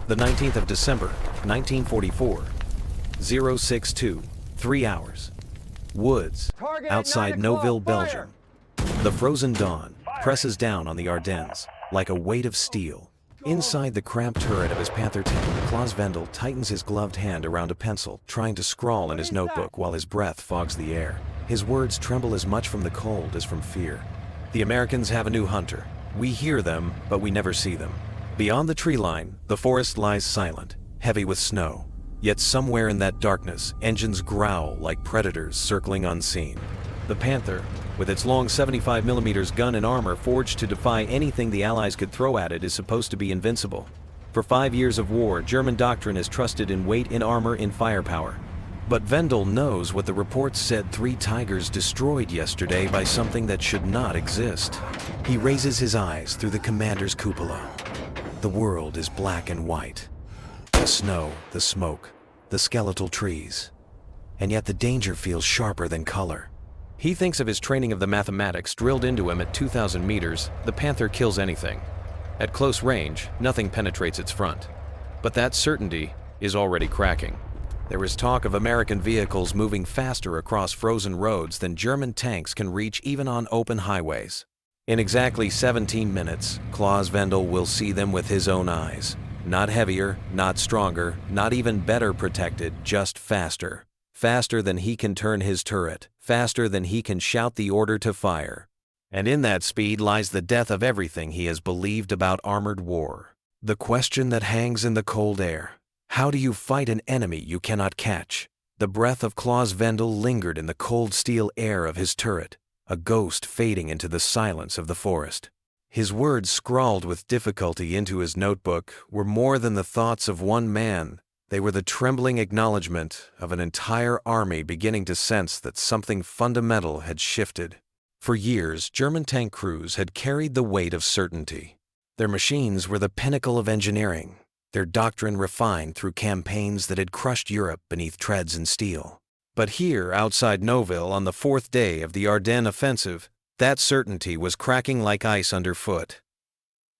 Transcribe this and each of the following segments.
The 19th of December, 1944. 062, 3 hours. Woods, outside Neuville, Belgium. The frozen dawn presses down on the Ardennes like a weight of steel. Inside the cramped turret of his Panther tank, Klaus Wendel tightens his gloved hand around a pencil, trying to scrawl in his notebook while his breath fogs the air. His words tremble as much from the cold as from fear. The Americans have a new hunter. We hear them, but we never see them. Beyond the tree line, the forest lies silent, heavy with snow. Yet somewhere in that darkness, engines growl like predators circling unseen. The Panther, with its long 75mm gun and armor forged to defy anything the Allies could throw at it, is supposed to be invincible. For 5 years of war, German doctrine is trusted in weight, in armor, in firepower. But Wendel knows what the reports said: 3 Tigers destroyed yesterday by something that should not exist. He raises his eyes through the commander's cupola. The world is black and white. The snow, the smoke, the skeletal trees. And yet the danger feels sharper than color. He thinks of his training of the mathematics drilled into him at 2,000 meters. The Panther kills anything. At close range, nothing penetrates its front. But that certainty is already cracking. There is talk of American vehicles moving faster across frozen roads than German tanks can reach even on open highways. In exactly 17 minutes, Klaus Wendel will see them with his own eyes. Not heavier, not stronger, not even better protected, just faster. Faster than he can turn his turret, faster than he can shout the order to fire. And in that speed lies the death of everything he has believed about armored war. The question that hangs in the cold air: how do you fight an enemy you cannot catch? The breath of Klaus Wendel lingered in the cold steel air of his turret, a ghost fading into the silence of the forest. His words, scrawled with difficulty into his notebook, were more than the thoughts of one man. They were the trembling acknowledgement of an entire army beginning to sense that something fundamental had shifted. For years, German tank crews had carried the weight of certainty. Their machines were the pinnacle of engineering, their doctrine refined through campaigns that had crushed Europe beneath treads and steel. But here, outside Neuville, on the 4th day of the Ardennes offensive, that certainty was cracking like ice underfoot.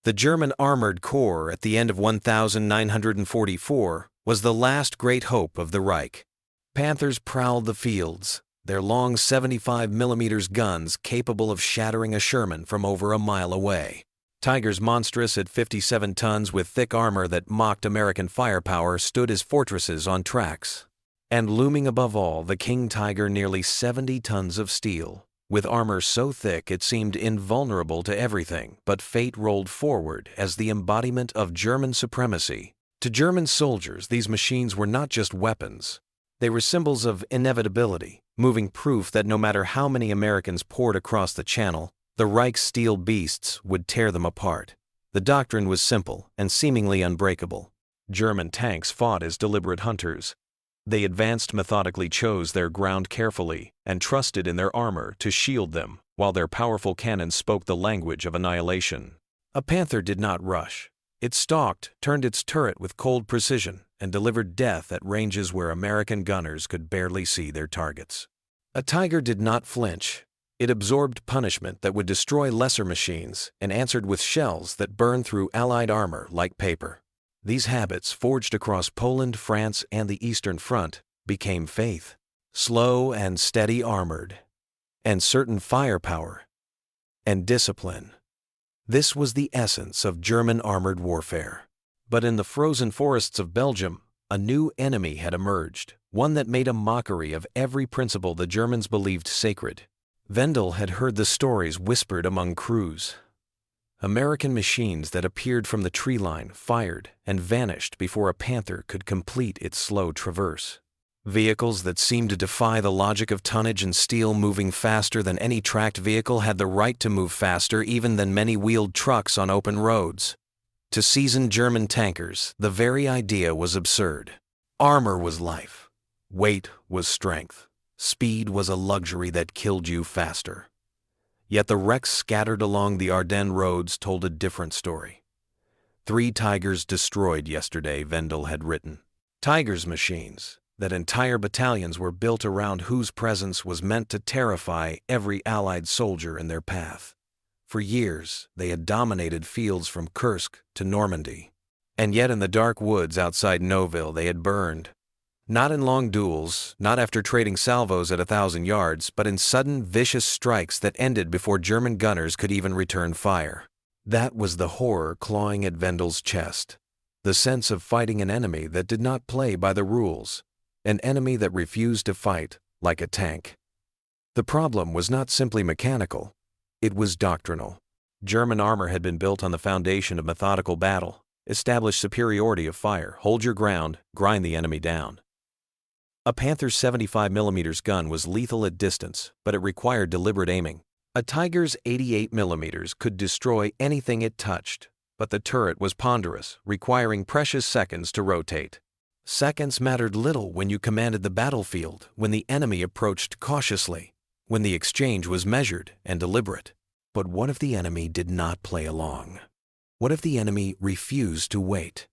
The German Armored Corps at the end of 1944 was the last great hope of the Reich. Panthers prowled the fields, their long 75mm guns capable of shattering a Sherman from over a mile away. Tigers, monstrous at 57 tons with thick armor that mocked American firepower, stood as fortresses on tracks. And looming above all, the King Tiger, nearly 70 tons of steel, with armor so thick it seemed invulnerable to everything. But fate rolled forward as the embodiment of German supremacy. To German soldiers, these machines were not just weapons. They were symbols of inevitability, moving proof that no matter how many Americans poured across the Channel, the Reich's steel beasts would tear them apart. The doctrine was simple and seemingly unbreakable. German tanks fought as deliberate hunters. They advanced methodically, chose their ground carefully, and trusted in their armor to shield them, while their powerful cannons spoke the language of annihilation. A Panther did not rush. It stalked, turned its turret with cold precision, and delivered death at ranges where American gunners could barely see their targets. A Tiger did not flinch. It absorbed punishment that would destroy lesser machines and answered with shells that burned through Allied armor like paper. These habits, forged across Poland, France, and the Eastern Front, became faith. Slow and steady armored, and certain firepower, and discipline. This was the essence of German armored warfare. But in the frozen forests of Belgium, a new enemy had emerged, one that made a mockery of every principle the Germans believed sacred. Wendel had heard the stories whispered among crews. American machines that appeared from the tree line, fired, and vanished before a Panther could complete its slow traverse. Vehicles that seemed to defy the logic of tonnage and steel, moving faster than any tracked vehicle, had the right to move faster even than many-wheeled trucks on open roads. To seasoned German tankers, the very idea was absurd. Armor was life. Weight was strength. Speed was a luxury that killed you faster. Yet the wrecks scattered along the Ardennes roads told a different story. 3 Tigers destroyed yesterday, Wendel had written. Tigers machines, that entire battalions were built around, whose presence was meant to terrify every Allied soldier in their path. For years, they had dominated fields from Kursk to Normandy. And yet in the dark woods outside Noville they had burned. Not in long duels, not after trading salvos at 1,000 yards, but in sudden, vicious strikes that ended before German gunners could even return fire. That was the horror clawing at Vendel's chest. The sense of fighting an enemy that did not play by the rules. An enemy that refused to fight like a tank. The problem was not simply mechanical. It was doctrinal. German armor had been built on the foundation of methodical battle, established superiority of fire, hold your ground, grind the enemy down. A Panther's 75mm gun was lethal at distance, but it required deliberate aiming. A Tiger's 88mm could destroy anything it touched, but the turret was ponderous, requiring precious seconds to rotate. Seconds mattered little when you commanded the battlefield, when the enemy approached cautiously, when the exchange was measured and deliberate. But what if the enemy did not play along? What if the enemy refused to wait,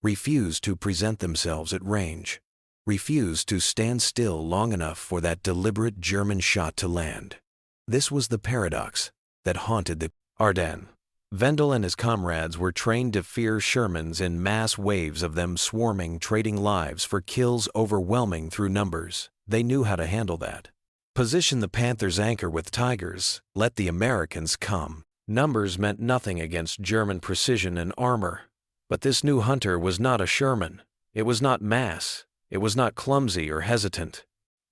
refused to present themselves at range, refused to stand still long enough for that deliberate German shot to land? This was the paradox that haunted the Ardennes. Vendel and his comrades were trained to fear Shermans in mass waves of them swarming, trading lives for kills overwhelming through numbers. They knew how to handle that. Position the Panthers' anchor with Tigers, let the Americans come. Numbers meant nothing against German precision and armor. But this new hunter was not a Sherman. It was not mass. It was not clumsy or hesitant.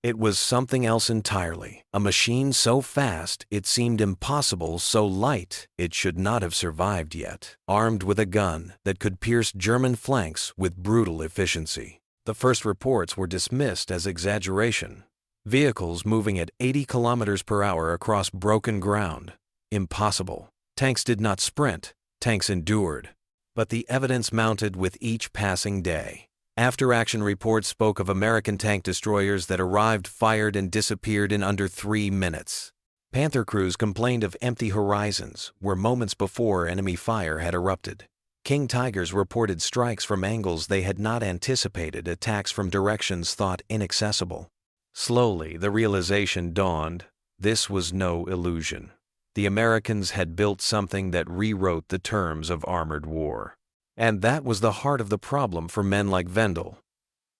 It was something else entirely. A machine so fast it seemed impossible, so light it should not have survived yet. Armed with a gun that could pierce German flanks with brutal efficiency. The first reports were dismissed as exaggeration. Vehicles moving at 80 kilometers per hour across broken ground. Impossible. Tanks did not sprint. Tanks endured. But the evidence mounted with each passing day. After-action reports spoke of American tank destroyers that arrived, fired, and disappeared in under 3 minutes. Panther crews complained of empty horizons, where moments before enemy fire had erupted. King Tigers reported strikes from angles they had not anticipated, attacks from directions thought inaccessible. Slowly, the realization dawned, this was no illusion. The Americans had built something that rewrote the terms of armored war. And that was the heart of the problem for men like Vendel.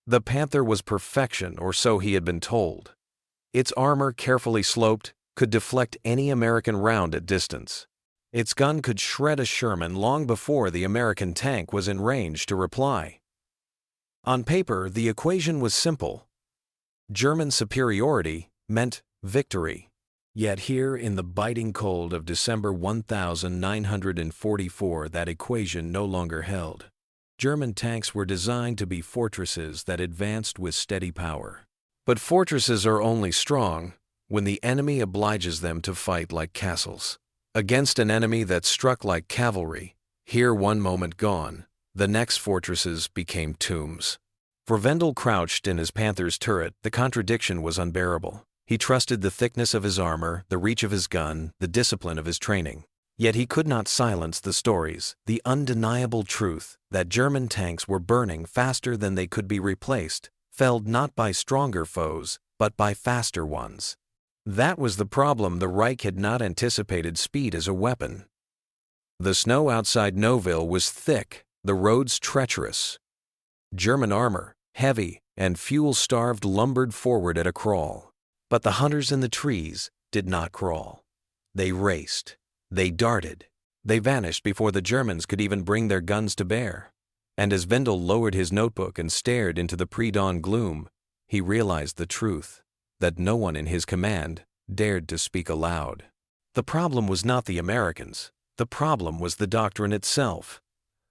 The Panther was perfection, or so he had been told. Its armor, carefully sloped, could deflect any American round at distance. Its gun could shred a Sherman long before the American tank was in range to reply. On paper, the equation was simple. German superiority meant victory. Yet here in the biting cold of December 1944, that equation no longer held. German tanks were designed to be fortresses that advanced with steady power. But fortresses are only strong when the enemy obliges them to fight like castles. Against an enemy that struck like cavalry, here one moment gone, the next fortresses became tombs. For Vendel, crouched in his Panther's turret, the contradiction was unbearable. He trusted the thickness of his armor, the reach of his gun, the discipline of his training. Yet he could not silence the stories, the undeniable truth that German tanks were burning faster than they could be replaced, felled not by stronger foes, but by faster ones. That was the problem. The Reich had not anticipated speed as a weapon. The snow outside Noville was thick, the roads treacherous. German armor, heavy and fuel-starved, lumbered forward at a crawl. But the hunters in the trees did not crawl. They raced. They darted. They vanished before the Germans could even bring their guns to bear. And as Vendel lowered his notebook and stared into the pre-dawn gloom, he realized the truth, that no one in his command dared to speak aloud. The problem was not the Americans. The problem was the doctrine itself.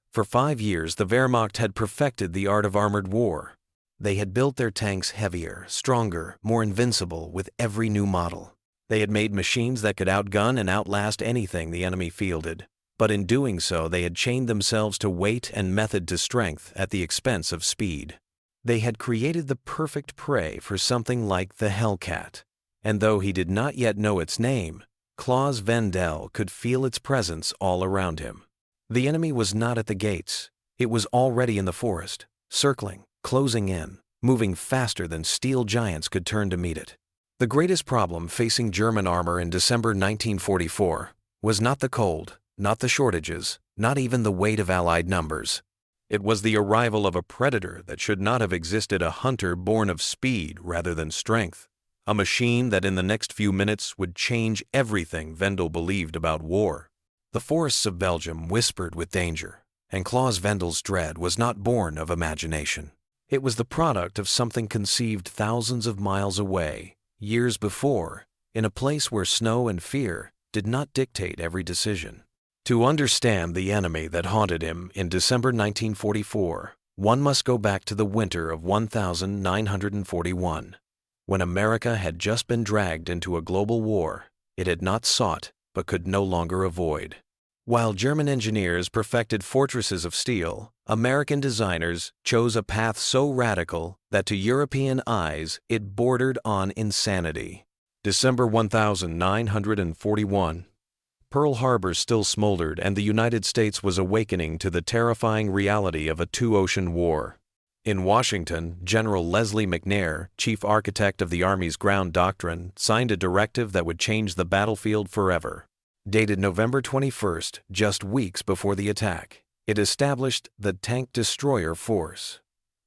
For 5 years, the Wehrmacht had perfected the art of armored war. They had built their tanks heavier, stronger, more invincible with every new model. They had made machines that could outgun and outlast anything the enemy fielded. But in doing so, they had chained themselves to weight and method to strength at the expense of speed. They had created the perfect prey for something like the Hellcat. And though he did not yet know its name, Claus Vendel could feel its presence all around him. The enemy was not at the gates. It was already in the forest, circling, closing in, moving faster than steel giants could turn to meet it. The greatest problem facing German armor in December 1944 was not the cold, not the shortages, not even the weight of Allied numbers. It was the arrival of a predator that should not have existed, a hunter born of speed rather than strength, a machine that in the next few minutes would change everything Vendel believed about war. The forests of Belgium whispered with danger, and Claus Vendel's dread was not born of imagination. It was the product of something conceived thousands of miles away, years before, in a place where snow and fear did not dictate every decision. To understand the enemy that haunted him in December 1944, one must go back to the winter of 1941. When America had just been dragged into a global war it had not sought but could no longer avoid. While German engineers perfected fortresses of steel, American designers chose a path so radical that to European eyes it bordered on insanity. December 1941. Pearl Harbor still smoldered, and the United States was awakening to the terrifying reality of a two-ocean war. In Washington, General Leslie McNair, chief architect of the Army's ground doctrine, signed a directive that would change the battlefield forever. Dated November 21st, just weeks before the attack, it established the Tank Destroyer Force.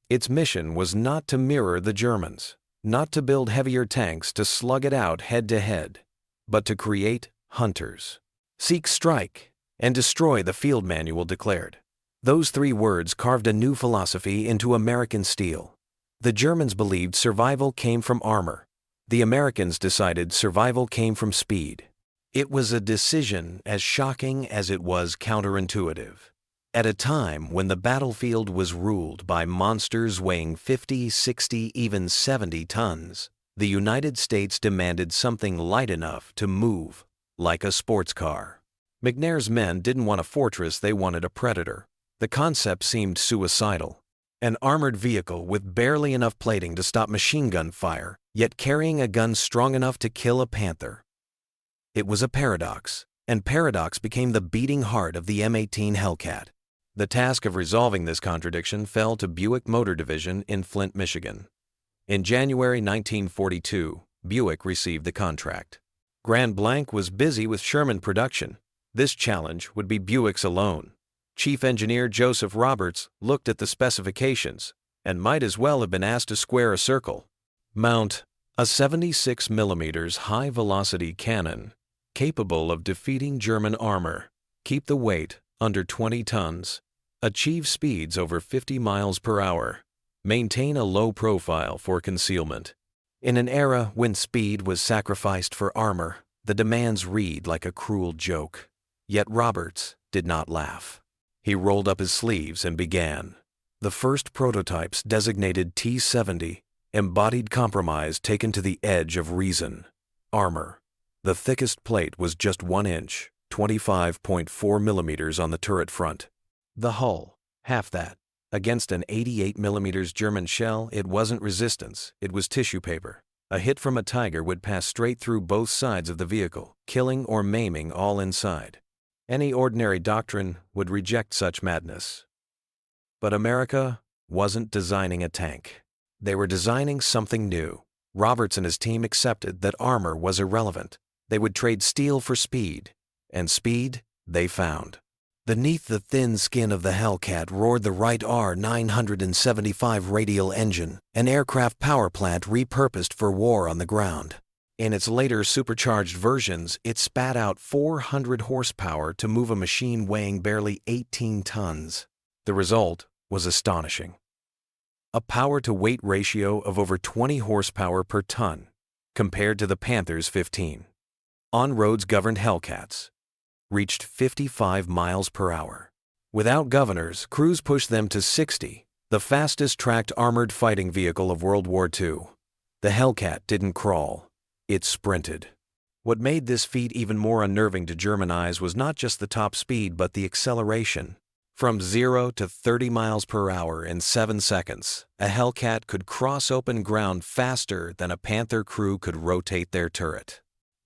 Its mission was not to mirror the Germans, not to build heavier tanks to slug it out head-to-head, but to create hunters. Seek, strike, and destroy, the field manual declared. Those three words carved a new philosophy into American steel. The Germans believed survival came from armor. The Americans decided survival came from speed. It was a decision as shocking as it was counterintuitive. At a time when the battlefield was ruled by monsters weighing 50, 60, even 70 tons, the United States demanded something light enough to move like a sports car. McNair's men didn't want a fortress, they wanted a predator. The concept seemed suicidal. An armored vehicle with barely enough plating to stop machine gun fire, yet carrying a gun strong enough to kill a Panther. It was a paradox, and paradox became the beating heart of the M18 Hellcat. The task of resolving this contradiction fell to Buick Motor Division in Flint, Michigan. In January 1942, Buick received the contract. Grand Blanc was busy with Sherman production. This challenge would be Buick's alone. Chief Engineer Joseph Roberts looked at the specifications and might as well have been asked to square a circle. Mount a 76mm high-velocity cannon capable of defeating German armor, keep the weight under 20 tons, achieve speeds over 50 miles per hour, maintain a low profile for concealment. In an era when speed was sacrificed for armor, the demands read like a cruel joke. Yet Roberts did not laugh. He rolled up his sleeves and began. The first prototypes, designated T-70, embodied compromise taken to the edge of reason. Armor. The thickest plate was just 1 inch, 25.4 millimeters on the turret front. The hull, half that. Against an 88mm German shell, it wasn't resistance, it was tissue paper. A hit from a Tiger would pass straight through both sides of the vehicle, killing or maiming all inside. Any ordinary doctrine would reject such madness. But America wasn't designing a tank. They were designing something new. Roberts and his team accepted that armor was irrelevant. They would trade steel for speed, and speed they found. Beneath the thin skin of the Hellcat roared the Wright R975 radial engine, an aircraft power plant repurposed for war on the ground. In its later supercharged versions, it spat out 400 horsepower to move a machine weighing barely 18 tons. The result was astonishing. A power-to-weight ratio of over 20 horsepower per ton, compared to the Panther's 15. On-roads governed Hellcats reached 55 miles per hour. Without governors, crews pushed them to 60, the fastest tracked armored fighting vehicle of World War II. The Hellcat didn't crawl, it sprinted. What made this feat even more unnerving to German eyes was not just the top speed but the acceleration. From 0 to 30 miles per hour in 7 seconds, a Hellcat could cross open ground faster than a Panther crew could rotate their turret.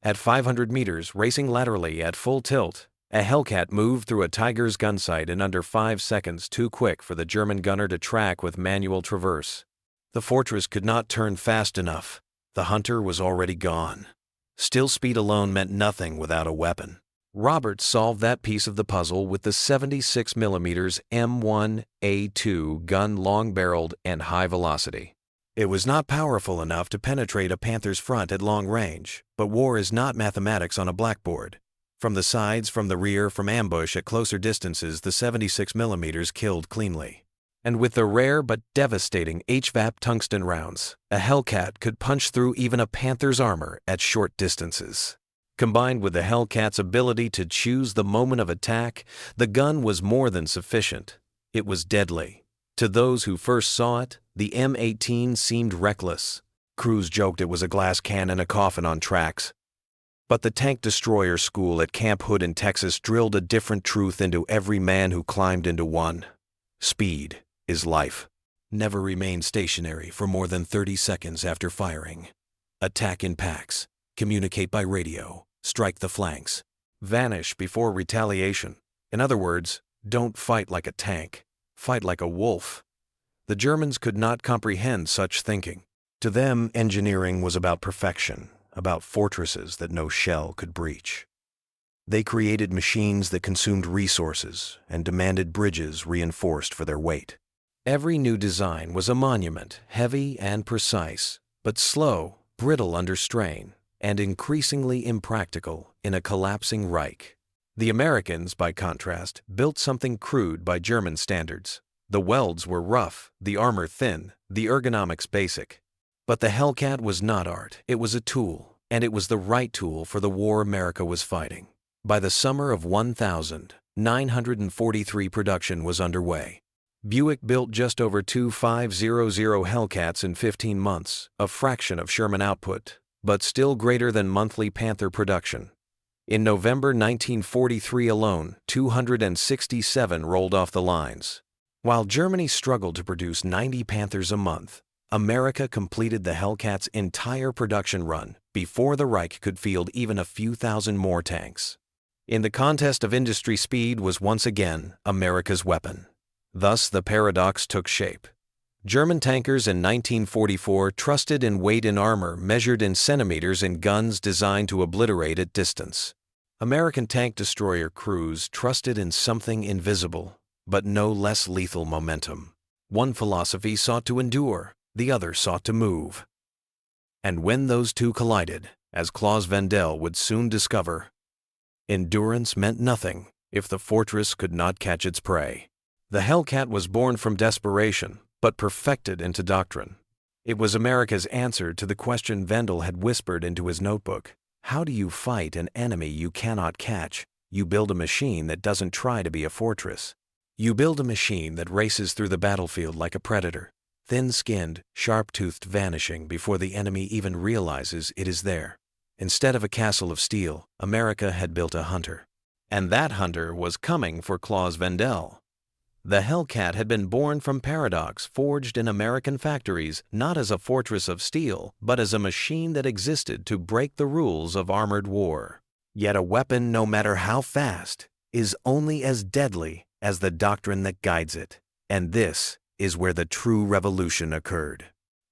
At 500 meters, racing laterally at full tilt, a Hellcat moved through a Tiger's gun sight in under 5 seconds, too quick for the German gunner to track with manual traverse. The fortress could not turn fast enough. The hunter was already gone. Still speed alone meant nothing without a weapon. Roberts solved that piece of the puzzle with the 76mm M1A2 gun, long-barreled and high-velocity. It was not powerful enough to penetrate a Panther's front at long range, but war is not mathematics on a blackboard. From the sides, from the rear, from ambush at closer distances, the 76mm killed cleanly. And with the rare but devastating HVAP tungsten rounds, a Hellcat could punch through even a Panther's armor at short distances. Combined with the Hellcat's ability to choose the moment of attack, the gun was more than sufficient. It was deadly. To those who first saw it, the M18 seemed reckless. Crews joked it was a glass can in a coffin on tracks. But the tank destroyer school at Camp Hood in Texas drilled a different truth into every man who climbed into one. Speed is life. Never remain stationary for more than 30 seconds after firing. Attack in packs. Communicate by radio. Strike the flanks. Vanish before retaliation. In other words, don't fight like a tank. Fight like a wolf. The Germans could not comprehend such thinking. To them, engineering was about perfection, about fortresses that no shell could breach. They created machines that consumed resources and demanded bridges reinforced for their weight. Every new design was a monument, heavy and precise, but slow, brittle under strain, and increasingly impractical in a collapsing Reich. The Americans, by contrast, built something crude by German standards. The welds were rough, the armor thin, the ergonomics basic. But the Hellcat was not art, it was a tool, and it was the right tool for the war America was fighting. By the summer of 1943, production was underway. Buick built just over 2,500 Hellcats in 15 months, a fraction of Sherman output, but still greater than monthly Panther production. In November 1943 alone, 267 rolled off the lines. While Germany struggled to produce 90 Panthers a month, America completed the Hellcat's entire production run before the Reich could field even a few thousand more tanks. In the contest of industry, speed was once again America's weapon. Thus, the paradox took shape. German tankers in 1944 trusted in weight in armor measured in centimeters in guns designed to obliterate at distance. American tank destroyer crews trusted in something invisible, but no less lethal momentum. One philosophy sought to endure, the other sought to move. And when those two collided, as Claus Vendel would soon discover, endurance meant nothing if the fortress could not catch its prey. The Hellcat was born from desperation, but perfected into doctrine. It was America's answer to the question Vendel had whispered into his notebook. How do you fight an enemy you cannot catch? You build a machine that doesn't try to be a fortress. You build a machine that races through the battlefield like a predator, thin-skinned, sharp-toothed, vanishing before the enemy even realizes it is there. Instead of a castle of steel, America had built a hunter. And that hunter was coming for Claus Vendel. The Hellcat had been born from paradox, forged in American factories, not as a fortress of steel, but as a machine that existed to break the rules of armored war. Yet a weapon, no matter how fast, is only as deadly as the doctrine that guides it. And this is where the true revolution occurred.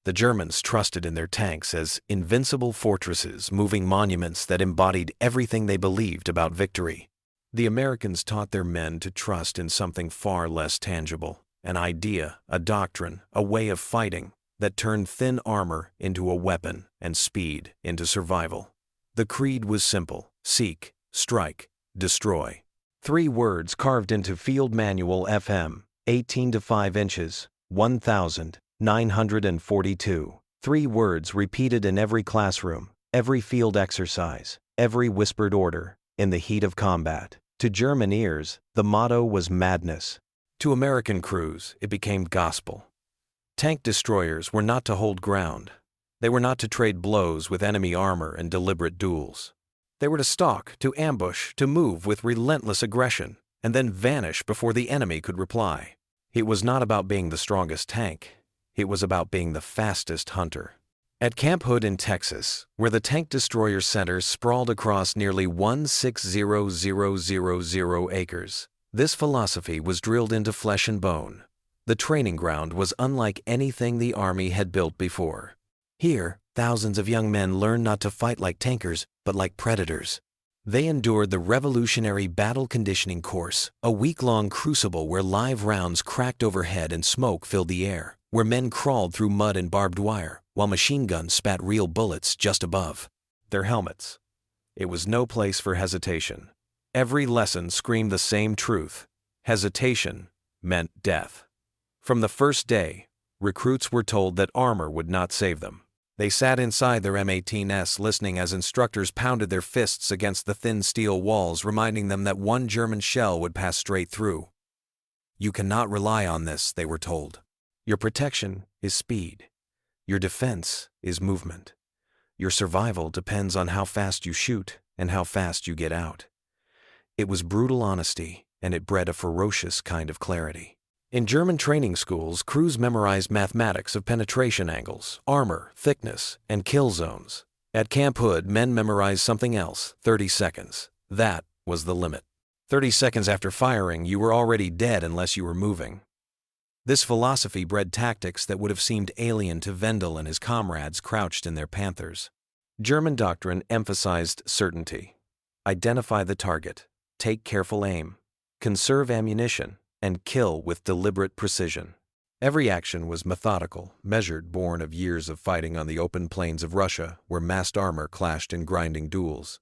The Germans trusted in their tanks as invincible fortresses, moving monuments that embodied everything they believed about victory. The Americans taught their men to trust in something far less tangible, an idea, a doctrine, a way of fighting that turned thin armor into a weapon and speed into survival. The creed was simple: seek, strike, destroy. 3 words carved into Field Manual FM, 18 to 5 inches, 1942. 3 words repeated in every classroom, every field exercise, every whispered order, in the heat of combat. To German ears, the motto was madness. To American crews, it became gospel. Tank destroyers were not to hold ground. They were not to trade blows with enemy armor in deliberate duels. They were to stalk, to ambush, to move with relentless aggression, and then vanish before the enemy could reply. It was not about being the strongest tank. It was about being the fastest hunter. At Camp Hood in Texas, where the tank destroyer center sprawled across nearly 160,000 acres, this philosophy was drilled into flesh and bone. The training ground was unlike anything the Army had built before. Here, thousands of young men learned not to fight like tankers, but like predators. They endured the revolutionary battle conditioning course, a week-long crucible where live rounds cracked overhead and smoke filled the air, where men crawled through mud and barbed wire, while machine guns spat real bullets just above their helmets. It was no place for hesitation. Every lesson screamed the same truth. Hesitation meant death. From the first day, recruits were told that armor would not save them. They sat inside their M18s listening as instructors pounded their fists against the thin steel walls, reminding them that one German shell would pass straight through. You cannot rely on this, they were told. Your protection is speed. Your defense is movement. Your survival depends on how fast you shoot and how fast you get out. It was brutal honesty, and it bred a ferocious kind of clarity. In German training schools, crews memorized mathematics of penetration angles, armor, thickness, and kill zones. At Camp Hood, men memorized something else: 30 seconds. That was the limit. 30 seconds after firing, you were already dead unless you were moving. This philosophy bred tactics that would have seemed alien to Vendel and his comrades crouched in their Panthers. German doctrine emphasized certainty. Identify the target, take careful aim, conserve ammunition, and kill with deliberate precision. Every action was methodical, measured, born of years of fighting on the open plains of Russia, where massed armor clashed in grinding duels.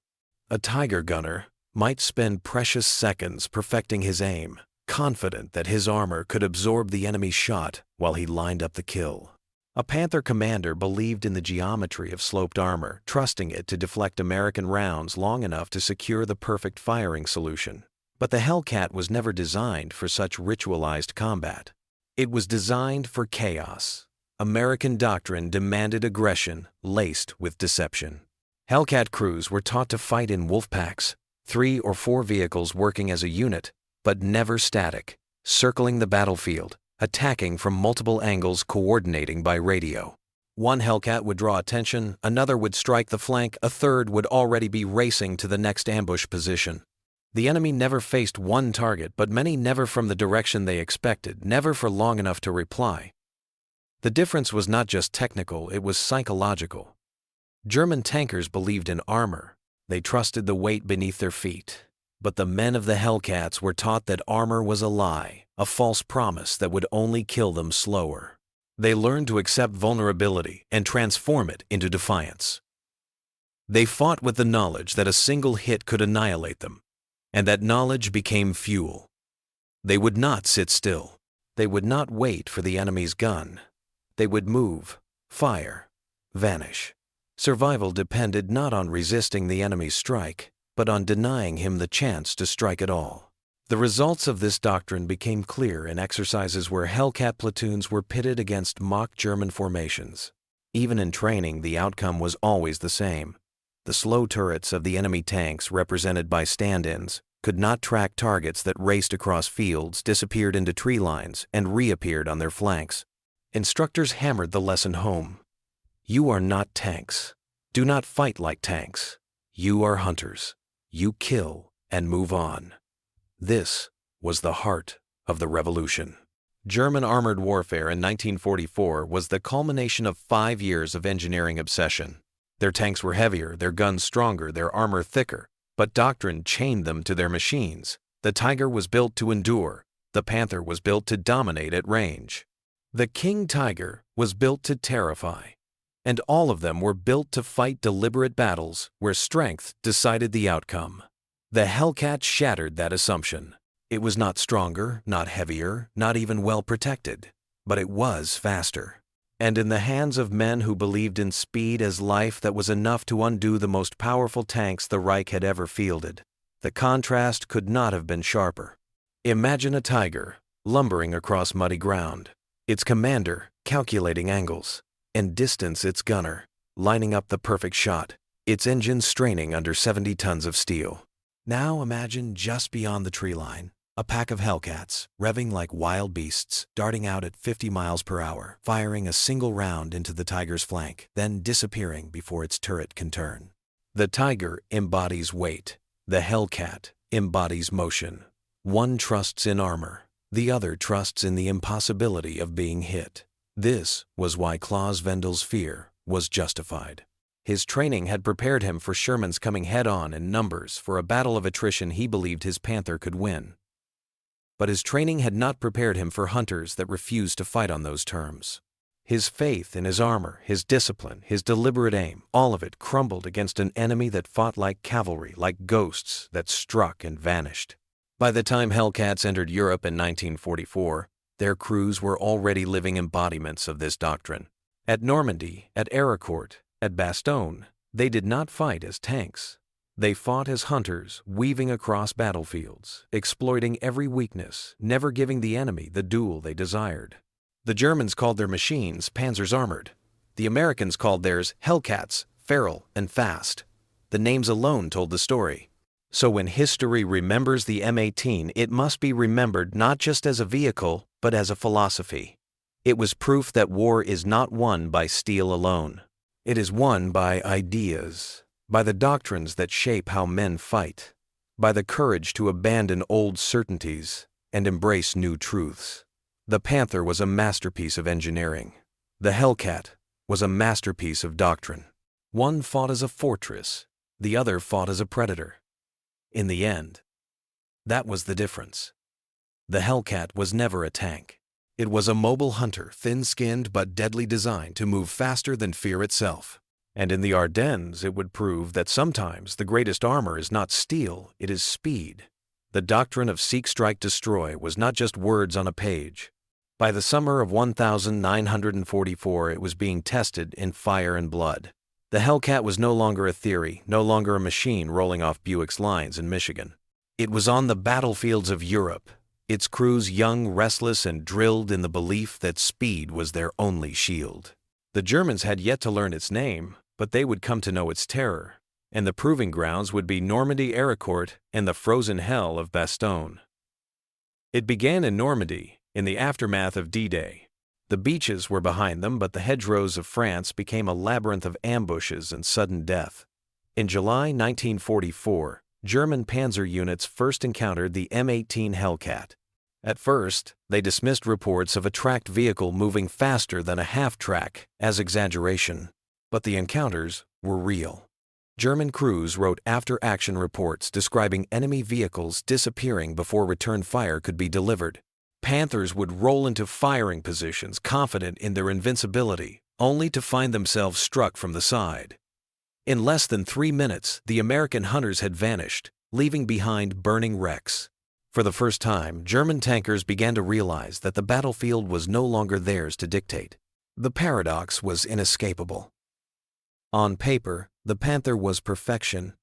A Tiger gunner might spend precious seconds perfecting his aim, confident that his armor could absorb the enemy's shot while he lined up the kill. A Panther commander believed in the geometry of sloped armor, trusting it to deflect American rounds long enough to secure the perfect firing solution. But the Hellcat was never designed for such ritualized combat. It was designed for chaos. American doctrine demanded aggression laced with deception. Hellcat crews were taught to fight in wolf packs, 3 or 4 vehicles working as a unit, but never static, circling the battlefield, attacking from multiple angles, coordinating by radio. One Hellcat would draw attention, another would strike the flank, a third would already be racing to the next ambush position. The enemy never faced one target, but many never from the direction they expected, never for long enough to reply. The difference was not just technical, it was psychological. German tankers believed in armor. They trusted the weight beneath their feet. But the men of the Hellcats were taught that armor was a lie, a false promise that would only kill them slower. They learned to accept vulnerability and transform it into defiance. They fought with the knowledge that a single hit could annihilate them. And that knowledge became fuel. They would not sit still. They would not wait for the enemy's gun. They would move, fire, vanish. Survival depended not on resisting the enemy's strike, but on denying him the chance to strike at all. The results of this doctrine became clear in exercises where Hellcat platoons were pitted against mock German formations. Even in training, the outcome was always the same. The slow turrets of the enemy tanks, represented by stand-ins, could not track targets that raced across fields, disappeared into tree lines, and reappeared on their flanks. Instructors hammered the lesson home. You are not tanks. Do not fight like tanks. You are hunters. You kill and move on. This was the heart of the revolution. German armored warfare in 1944 was the culmination of 5 years of engineering obsession. Their tanks were heavier, their guns stronger, their armor thicker, but doctrine chained them to their machines. The Tiger was built to endure. The Panther was built to dominate at range. The King Tiger was built to terrify. And all of them were built to fight deliberate battles where strength decided the outcome. The Hellcat shattered that assumption. It was not stronger, not heavier, not even well protected, but it was faster. And in the hands of men who believed in speed as life, that was enough to undo the most powerful tanks the Reich had ever fielded. The contrast could not have been sharper. Imagine a Tiger lumbering across muddy ground, its commander calculating angles, and distance its gunner lining up the perfect shot, its engine straining under 70 tons of steel. Now imagine just beyond the tree line, a pack of Hellcats, revving like wild beasts, darting out at 50 miles per hour, firing a single round into the Tiger's flank, then disappearing before its turret can turn. The Tiger embodies weight. The Hellcat embodies motion. One trusts in armor. The other trusts in the impossibility of being hit. This was why Klaus Vendel's fear was justified. His training had prepared him for Sherman's coming head-on in numbers for a battle of attrition he believed his Panther could win. But his training had not prepared him for hunters that refused to fight on those terms. His faith in his armor, his discipline, his deliberate aim, all of it crumbled against an enemy that fought like cavalry, like ghosts that struck and vanished. By the time Hellcats entered Europe in 1944, their crews were already living embodiments of this doctrine. At Normandy, at Ericourt, at Bastogne, they did not fight as tanks. They fought as hunters, weaving across battlefields, exploiting every weakness, never giving the enemy the duel they desired. The Germans called their machines Panzers Armored. The Americans called theirs Hellcats, feral and fast. The names alone told the story. So when history remembers the M18, it must be remembered not just as a vehicle, but as a philosophy. It was proof that war is not won by steel alone. It is won by ideas, by the doctrines that shape how men fight, by the courage to abandon old certainties and embrace new truths. The Panther was a masterpiece of engineering. The Hellcat was a masterpiece of doctrine. One fought as a fortress, the other fought as a predator. In the end, that was the difference. The Hellcat was never a tank. It was a mobile hunter, thin-skinned but deadly designed to move faster than fear itself. And in the Ardennes, it would prove that sometimes the greatest armor is not steel, it is speed. The doctrine of seek, strike, destroy was not just words on a page. By the summer of 1944, it was being tested in fire and blood. The Hellcat was no longer a theory, no longer a machine rolling off Buick's lines in Michigan. It was on the battlefields of Europe, its crews young, restless, and drilled in the belief that speed was their only shield. The Germans had yet to learn its name, but they would come to know its terror, and the proving grounds would be Normandy, Ericourt, and the frozen hell of Bastogne. It began in Normandy, in the aftermath of D-Day. The beaches were behind them, but the hedgerows of France became a labyrinth of ambushes and sudden death. In July 1944, German panzer units first encountered the M18 Hellcat. At first, they dismissed reports of a tracked vehicle moving faster than a half-track as exaggeration. But the encounters were real. German crews wrote after-action reports describing enemy vehicles disappearing before return fire could be delivered. Panthers would roll into firing positions confident in their invincibility, only to find themselves struck from the side. In less than 3 minutes, the American hunters had vanished, leaving behind burning wrecks. For the first time, German tankers began to realize that the battlefield was no longer theirs to dictate. The paradox was inescapable. On paper, the Panther was perfection.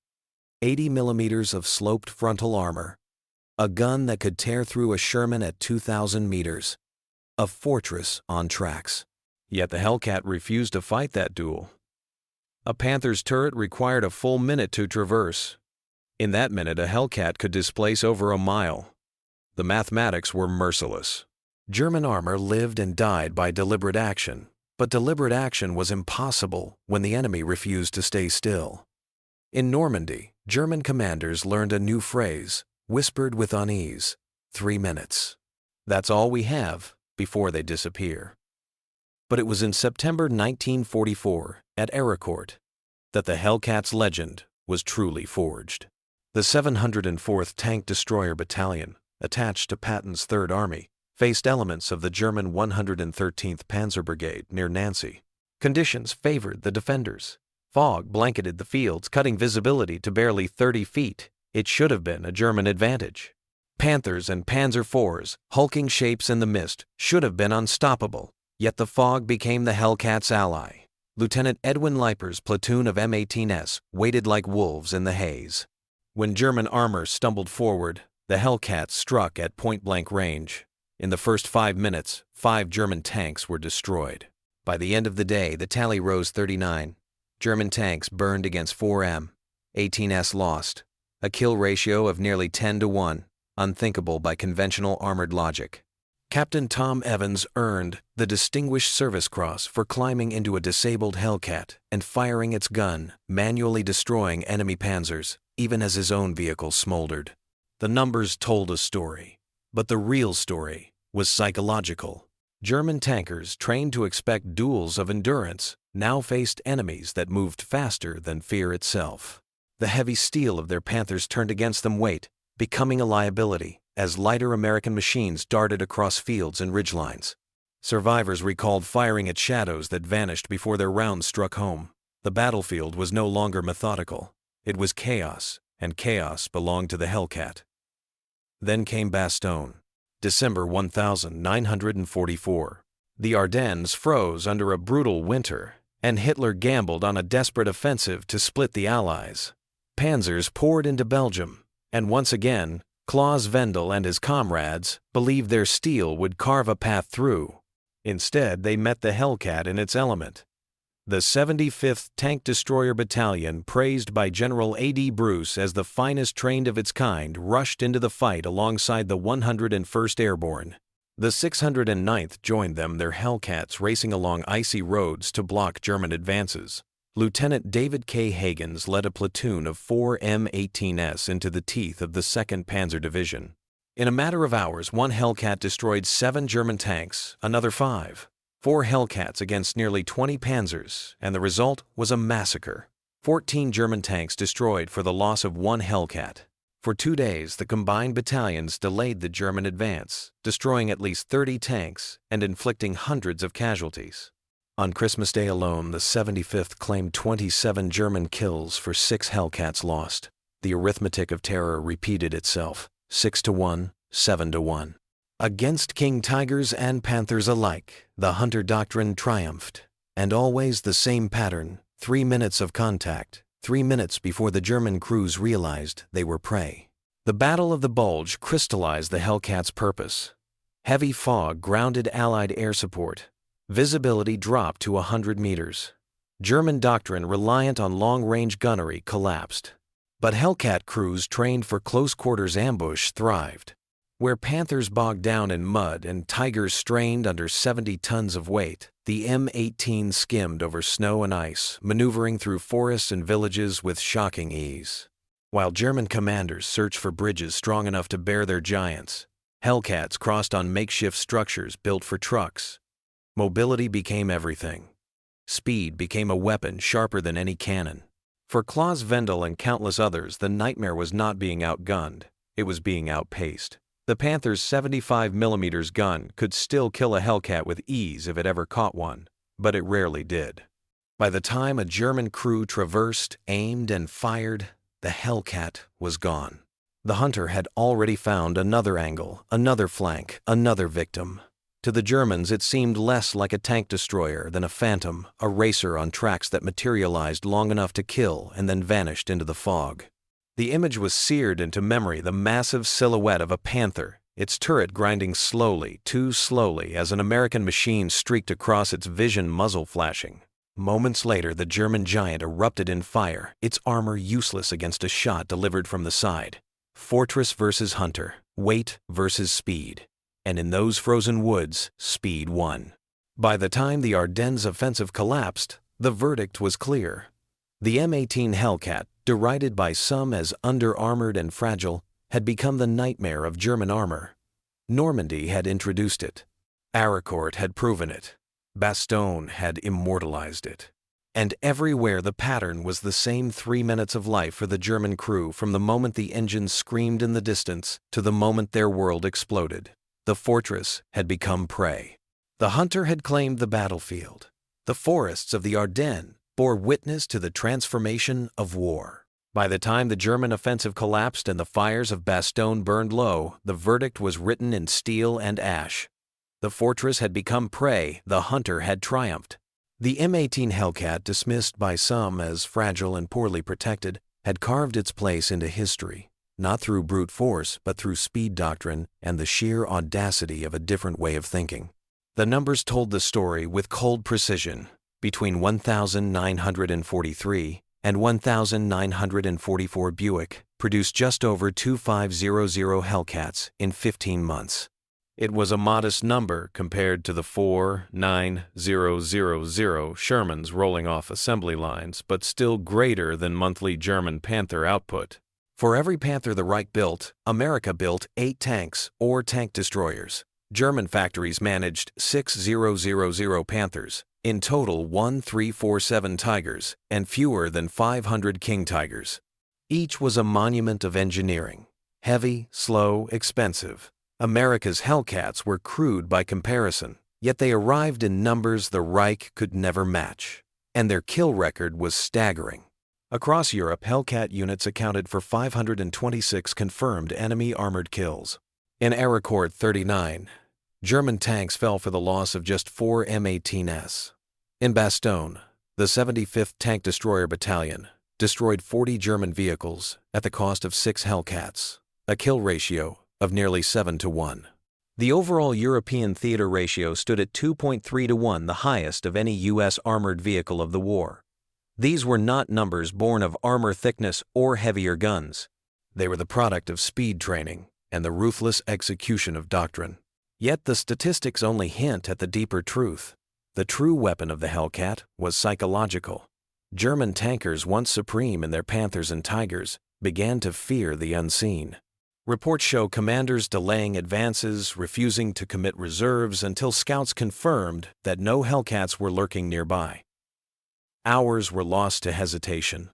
80 millimeters of sloped frontal armor. A gun that could tear through a Sherman at 2,000 meters. A fortress on tracks. Yet the Hellcat refused to fight that duel. A Panther's turret required a full minute to traverse. In that minute, a Hellcat could displace over a mile. The mathematics were merciless. German armor lived and died by deliberate action, but deliberate action was impossible when the enemy refused to stay still. In Normandy, German commanders learned a new phrase, whispered with unease, 3 minutes. That's all we have before they disappear. But it was in September 1944, at Ericourt, that the Hellcat's legend was truly forged. The 704th Tank Destroyer Battalion, attached to Patton's Third Army, faced elements of the German 113th Panzer Brigade near Nancy. Conditions favored the defenders. Fog blanketed the fields, cutting visibility to barely 30 feet. It should have been a German advantage. Panthers and Panzer IVs, hulking shapes in the mist, should have been unstoppable. Yet the fog became the Hellcat's ally. Lieutenant Edwin Leiper's platoon of M18s waited like wolves in the haze. When German armor stumbled forward, the Hellcat struck at point-blank range. In the first 5 minutes, 5 German tanks were destroyed. By the end of the day, the tally rose 39. German tanks burned against 4 M18s lost. A kill ratio of nearly 10-1, unthinkable by conventional armored logic. Captain Tom Evans earned the Distinguished Service Cross for climbing into a disabled Hellcat and firing its gun, manually destroying enemy panzers, even as his own vehicle smoldered. The numbers told a story, but the real story was psychological. German tankers trained to expect duels of endurance, now faced enemies that moved faster than fear itself. The heavy steel of their Panthers turned against them weight, becoming a liability, as lighter American machines darted across fields and ridgelines. Survivors recalled firing at shadows that vanished before their rounds struck home. The battlefield was no longer methodical. It was chaos, and chaos belonged to the Hellcat. Then came Bastogne. December 1944. The Ardennes froze under a brutal winter, and Hitler gambled on a desperate offensive to split the Allies. Panzers poured into Belgium, and once again, Claus Wendel and his comrades believed their steel would carve a path through. Instead, they met the Hellcat in its element. The 75th Tank Destroyer Battalion, praised by General A.D. Bruce as the finest trained of its kind, rushed into the fight alongside the 101st Airborne. The 609th joined them, their Hellcats racing along icy roads to block German advances. Lieutenant David K. Hagens led a platoon of 4 M18s into the teeth of the 2nd Panzer Division. In a matter of hours, one Hellcat destroyed 7 German tanks, another 5. 4 Hellcats against nearly 20 Panzers, and the result was a massacre. 14 German tanks destroyed for the loss of 1 Hellcat. For 2 days, the combined battalions delayed the German advance, destroying at least 30 tanks and inflicting hundreds of casualties. On Christmas Day alone, the 75th claimed 27 German kills for 6 Hellcats lost. The arithmetic of terror repeated itself, 6-1, 7-1. Against King Tigers and Panthers alike, the Hunter doctrine triumphed. And always the same pattern, 3 minutes of contact, 3 minutes before the German crews realized they were prey. The Battle of the Bulge crystallized the Hellcat's purpose. Heavy fog grounded Allied air support. Visibility dropped to 100 meters. German doctrine reliant on long-range gunnery collapsed. But Hellcat crews trained for close-quarters ambush thrived. Where Panthers bogged down in mud and Tigers strained under 70 tons of weight, the M18 skimmed over snow and ice, maneuvering through forests and villages with shocking ease. While German commanders searched for bridges strong enough to bear their giants, Hellcats crossed on makeshift structures built for trucks. Mobility became everything. Speed became a weapon sharper than any cannon. For Claus Wendel and countless others, the nightmare was not being outgunned, it was being outpaced. The Panther's 75mm gun could still kill a Hellcat with ease if it ever caught one, but it rarely did. By the time a German crew traversed, aimed, and fired, the Hellcat was gone. The Hunter had already found another angle, another flank, another victim. To the Germans, it seemed less like a tank destroyer than a phantom, a racer on tracks that materialized long enough to kill and then vanished into the fog. The image was seared into memory, the massive silhouette of a Panther, its turret grinding slowly, too slowly, as an American machine streaked across its vision, muzzle flashing. Moments later, the German giant erupted in fire, its armor useless against a shot delivered from the side. Fortress versus Hunter, weight versus speed. And in those frozen woods, speed won. By the time the Ardennes offensive collapsed, the verdict was clear. The M18 Hellcat, derided by some as under-armored and fragile, had become the nightmare of German armor. Normandy had introduced it. Aricourt had proven it. Bastogne had immortalized it. And everywhere the pattern was the same 3 minutes of life for the German crew, from the moment the engines screamed in the distance to the moment their world exploded. The fortress had become prey. The Hunter had claimed the battlefield. The forests of the Ardennes bore witness to the transformation of war. By the time the German offensive collapsed and the fires of Bastogne burned low, the verdict was written in steel and ash. The fortress had become prey, the Hunter had triumphed. The M18 Hellcat, dismissed by some as fragile and poorly protected, had carved its place into history, not through brute force, but through speed doctrine and the sheer audacity of a different way of thinking. The numbers told the story with cold precision. Between 1,943 and 1,944 Buick produced just over 2,500 Hellcats in 15 months. It was a modest number compared to the 4,9,000 Shermans rolling off assembly lines, but still greater than monthly German Panther output. For every Panther the Reich built, America built 8 tanks or tank destroyers. German factories managed 6,000 Panthers, In total 1,347 Tigers and fewer than 500 King Tigers. Each was a monument of engineering. Heavy, slow, expensive. America's Hellcats were crude by comparison, yet they arrived in numbers the Reich could never match. And their kill record was staggering. Across Europe, Hellcat units accounted for 526 confirmed enemy armored kills. In Ericourt 39, German tanks fell for the loss of just 4 M18s. In Bastogne, the 75th Tank Destroyer Battalion destroyed 40 German vehicles at the cost of 6 Hellcats, a kill ratio of nearly 7 to 1. The overall European theater ratio stood at 2.3 to 1, the highest of any U.S. armored vehicle of the war. These were not numbers born of armor thickness or heavier guns. They were the product of speed training and the ruthless execution of doctrine. Yet the statistics only hint at the deeper truth. The true weapon of the Hellcat was psychological. German tankers, once supreme in their Panthers and Tigers, began to fear the unseen. Reports show commanders delaying advances, refusing to commit reserves until scouts confirmed that no Hellcats were lurking nearby. Hours were lost to hesitation.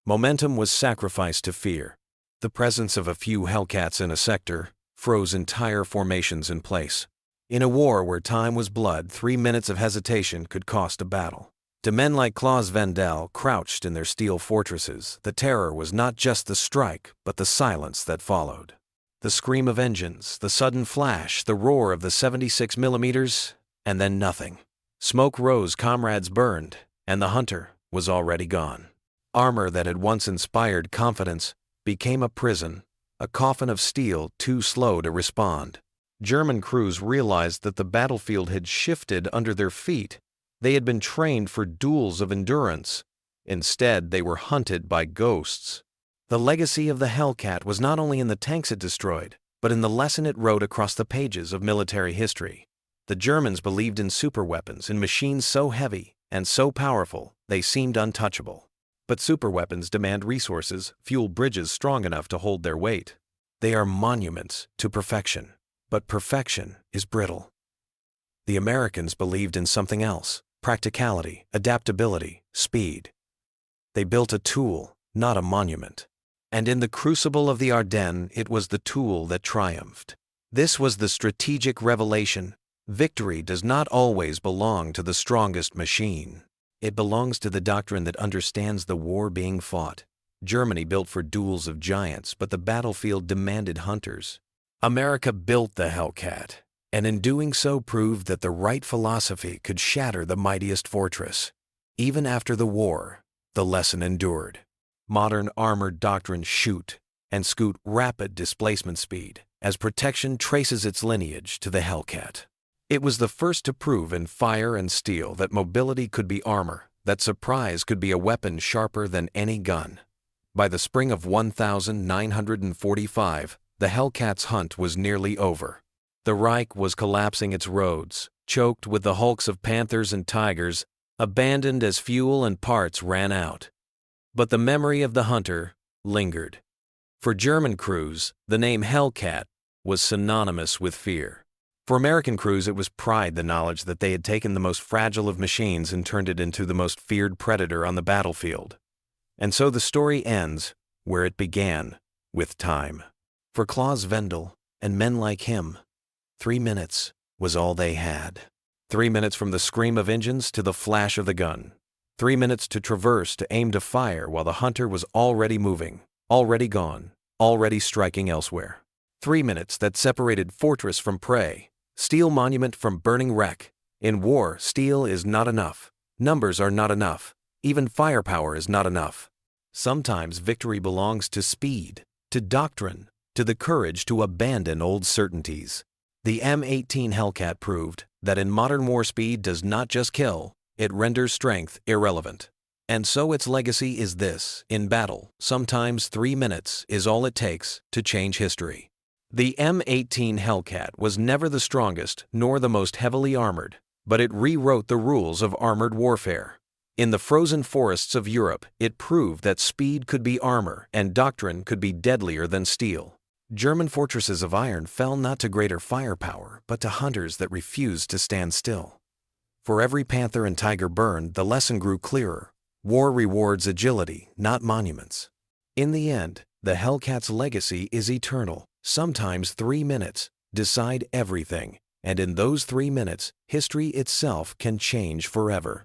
Momentum was sacrificed to fear. The presence of a few Hellcats in a sector froze entire formations in place. In a war where time was blood, 3 minutes of hesitation could cost a battle. To men like Claus Vendel, crouched in their steel fortresses, the terror was not just the strike, but the silence that followed. The scream of engines, the sudden flash, the roar of the 76 millimeters, and then nothing. Smoke rose, comrades burned, and the hunter was already gone. Armor that had once inspired confidence became a prison, a coffin of steel too slow to respond. German crews realized that the battlefield had shifted under their feet. They had been trained for duels of endurance. Instead, they were hunted by ghosts. The legacy of the Hellcat was not only in the tanks it destroyed, but in the lesson it wrote across the pages of military history. The Germans believed in superweapons, in machines so heavy and so powerful they seemed untouchable. But superweapons demand resources, fuel bridges strong enough to hold their weight. They are monuments to perfection, but perfection is brittle. The Americans believed in something else: practicality, adaptability, speed. They built a tool, not a monument. And in the crucible of the Ardennes, it was the tool that triumphed. This was the strategic revelation. Victory does not always belong to the strongest machine. It belongs to the doctrine that understands the war being fought. Germany built for duels of giants, but the battlefield demanded hunters. America built the Hellcat, and in doing so proved that the right philosophy could shatter the mightiest fortress. Even after the war, the lesson endured. Modern armored doctrines shoot and scoot rapid displacement speed as protection traces its lineage to the Hellcat. It was the first to prove in fire and steel that mobility could be armor, that surprise could be a weapon sharper than any gun. By the spring of 1945, the Hellcat's hunt was nearly over. The Reich was collapsing its roads, choked with the hulks of Panthers and Tigers, abandoned as fuel and parts ran out. But the memory of the hunter lingered. For German crews, the name Hellcat was synonymous with fear. For American crews, it was pride, the knowledge that they had taken the most fragile of machines and turned it into the most feared predator on the battlefield. And so the story ends where it began, with time. For Claus Vendel and men like him, 3 minutes was all they had. 3 minutes from the scream of engines to the flash of the gun. 3 minutes to traverse, to aim, to fire, while the hunter was already moving, already gone, already striking elsewhere. 3 minutes that separated fortress from prey, steel monument from burning wreck. In war, steel is not enough. Numbers are not enough. Even firepower is not enough. Sometimes victory belongs to speed, to doctrine, to the courage to abandon old certainties. The M18 Hellcat proved that in modern war, speed does not just kill, it renders strength irrelevant. And so its legacy is this: in battle, sometimes 3 minutes is all it takes to change history. The M18 Hellcat was never the strongest nor the most heavily armored, but it rewrote the rules of armored warfare. In the frozen forests of Europe, it proved that speed could be armor and doctrine could be deadlier than steel. German fortresses of iron fell not to greater firepower, but to hunters that refused to stand still. For every Panther and Tiger burned, the lesson grew clearer. War rewards agility, not monuments. In the end, the Hellcat's legacy is eternal. Sometimes 3 minutes decide everything, and in those 3 minutes, history itself can change forever.